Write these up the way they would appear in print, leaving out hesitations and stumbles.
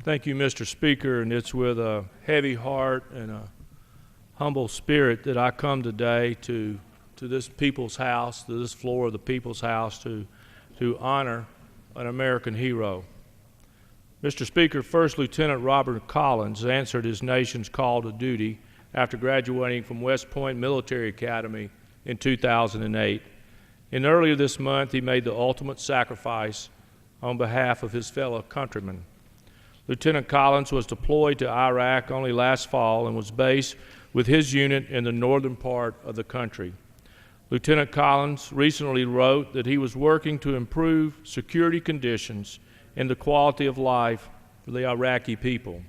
Thank you, Mr. Speaker, and it's with a heavy heart and a humble spirit that I come today to this people's house, to this floor of the people's house, to honor an American hero. Mr. Speaker, First Lieutenant Robert Collins answered his nation's call to duty after graduating from West Point Military Academy in 2008. And earlier this month, he made the ultimate sacrifice on behalf of his fellow countrymen. Lieutenant Collins was deployed to Iraq only last fall and was based with his unit in the northern part of the country. Lieutenant Collins recently wrote that he was working to improve security conditions and the quality of life for the Iraqi people.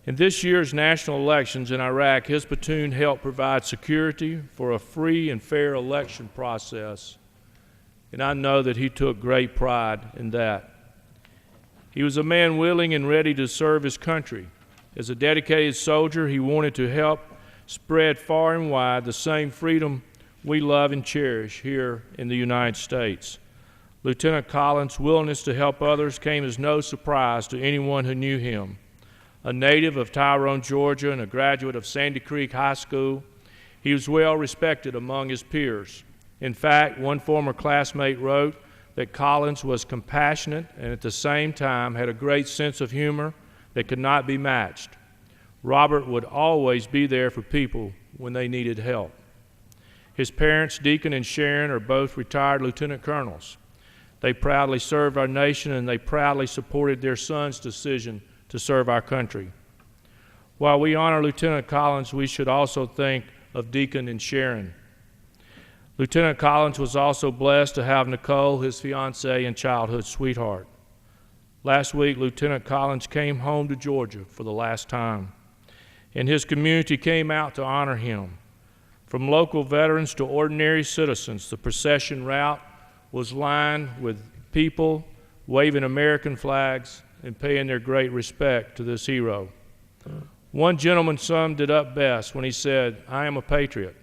In this year's national elections in Iraq, his platoon helped provide security for a free and fair election process, and I know that he took great pride in that. He was a man willing and ready to serve his country. As a dedicated soldier, he wanted to help spread far and wide the same freedom we love and cherish here in the United States. Lieutenant Collins' willingness to help others came as no surprise to anyone who knew him. A native of Tyrone, Georgia, and a graduate of Sandy Creek High School, he was well respected among his peers. In fact, one former classmate wrote that Collins was compassionate and at the same time had a great sense of humor that could not be matched. Robert would always be there for people when they needed help. His parents, Deacon and Sharon, are both retired lieutenant colonels. They proudly served our nation and they proudly supported their son's decision to serve our country. While we honor Lieutenant Collins, we should also think of Deacon and Sharon. Lieutenant Collins was also blessed to have Nicole, his fiancée and childhood sweetheart. Last week, Lieutenant Collins came home to Georgia for the last time, and his community came out to honor him. From local veterans to ordinary citizens, the procession route was lined with people waving American flags and paying their great respect to this hero. One gentleman summed it up best when he said, "I am a patriot.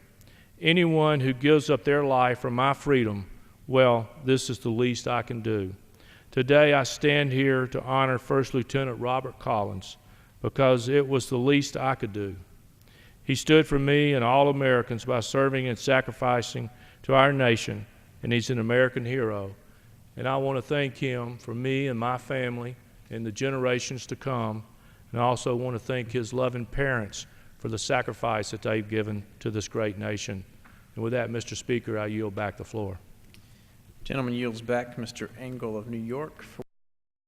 Anyone who gives up their life for my freedom, well, this is the least I can do." Today I stand here to honor First Lieutenant Robert Collins because it was the least I could do. He stood for me and all Americans by serving and sacrificing to our nation, and he's an American hero. And I want to thank him for me and my family and the generations to come, and I also want to thank his loving parents for the sacrifice that they've given to this great nation. And with that, Mr. Speaker, I yield back the floor. Gentleman yields back to Mr. Engel of New York.